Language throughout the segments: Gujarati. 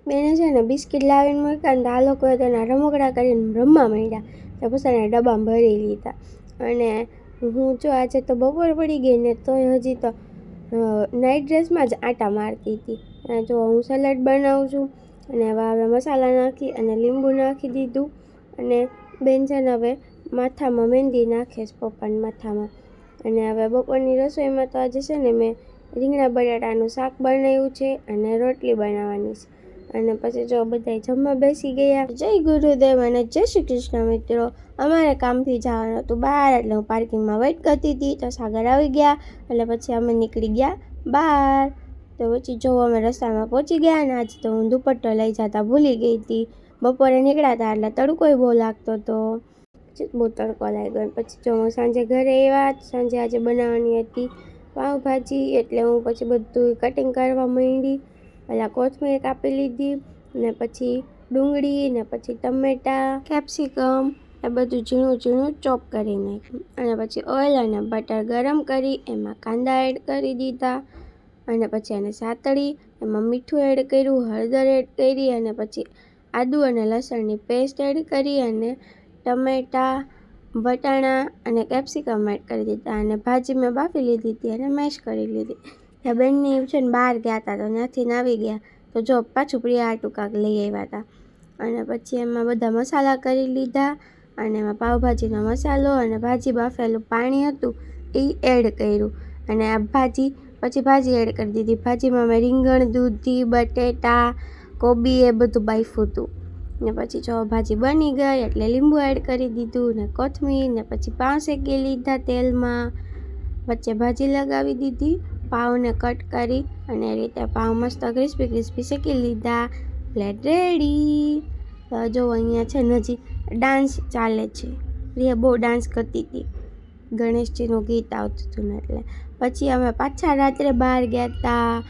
બેને છે ને બિસ્કિટ લાવીને મૂક્યા ને આ લોકોએ તેના રમકડા કરીને રમવા માંડ્યા. તો પછી એને ડબ્બામાં ભરી લીધા. અને હું જો આજે તો બપોર પડી ગઈ ને તોય હજી તો નાઇટ ડ્રેસમાં જ આટા મારતી હતી. અને જો હું સલાડ બનાવું છું અને હવે મસાલા નાખી અને લીંબુ નાખી દીધું. અને બેન છે ને હવે માથામાં મહેંદી નાખે છે પપ્પાના માથામાં. અને હવે બપોરની રસોઈમાં તો આજે છે ને મેં રીંગણા બટાટાનું શાક બનાવ્યું છે અને રોટલી બનાવવાની છે. અને પછી જો બધા જમવા બેસી ગયા. જય ગુરુદેવ અને જય શ્રી કૃષ્ણ મિત્રો. અમારે કામથી જવાનું હતું બહાર, એટલે હું પાર્કિંગમાં વેઇટ કરતી હતી તો સાગર આવી ગયા. એટલે પછી અમે નીકળી ગયા બહાર. તો પછી જો અમે રસ્તામાં પહોંચી ગયા. અને આજે તો હું દુપટ્ટો લઈ જતા ભૂલી ગઈ હતી. બપોરે નીકળ્યા હતા એટલે તડકોય બહુ લાગતો હતો, બહુ તડકો લાગ્યો. પછી જો હું સાંજે ઘરે આવ્યા. સાંજે આજે બનાવવાની હતી પાઉંભાજી, એટલે હું પછી બધું કટિંગ કરવા માંડી. પહેલાં કોથમીર કાપી લીધી ને પછી ડુંગળી ને પછી ટમેટાં, કેપ્સિકમ એ બધું ઝીણું ઝીણું ચોપ કરી નાખ્યું. અને પછી ઓઇલ અને બટર ગરમ કરી એમાં કાંદા એડ કરી દીધા. અને પછી એને સાતળી એમાં મીઠું એડ કર્યું, હળદર એડ કરી અને પછી આદુ અને લસણની પેસ્ટ એડ કરી અને ટમેટાં, વટાણા અને કેપ્સિકમ એડ કરી દીધા. અને ભાજી મેં બાફી લીધી હતી અને મેશ કરી લીધી. ત્યાં બેનની છે ને બહાર ગયા હતા તો ત્યાંથી આવી ગયા તો જો પાછું પ્રિયા આટું કાંક લઈ આવ્યા હતા. અને પછી એમાં બધા મસાલા કરી લીધા. અને એમાં પાવભાજીનો મસાલો અને ભાજી બાફેલું પાણી હતું એ એડ કર્યું. અને આ ભાજી એડ કરી દીધી. ભાજીમાં મેં રીંગણ, દૂધી, બટેટા, કોબી એ બધું બાફ્યું હતું. ને પછી જો ભાજી બની ગઈ એટલે લીંબુ એડ કરી દીધું ને કોથમીર. ને પછી પાઉં શેકી લીધા તેલમાં, વચ્ચે ભાજી લગાવી દીધી, પાઉંને કટ કરી અને એ રીતે પાઉં મસ્ત ક્રિસ્પી શેકી લીધા. એટલે રેડી. જો અહીંયા છે નજી ડાન્સ ચાલે છે. પ્રિયા બહુ ડાન્સ કરતી હતી, ગણેશજીનું ગીત આવતું હતું ને એટલે. પછી અમે પાછા રાત્રે બહાર ગયા હતા.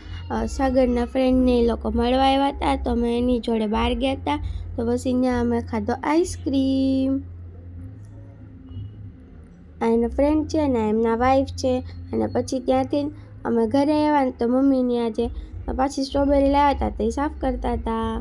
સાગરના ફ્રેન્ડને એ લોકો મળવા આવ્યા હતા તો અમે એની જોડે બહાર ગયા હતા. તો પછી ત્યાં અમે ખાધો આઈસ્ક્રીમ. આ એનો ફ્રેન્ડ છે ને એમના વાઈફ છે. અને પછી ત્યાંથી અમે ઘરે આવ્યા ને તો મમ્મીની આજે પાછી સ્ટ્રોબેરી લાવ્યા હતા તો એ સાફ કરતા હતા.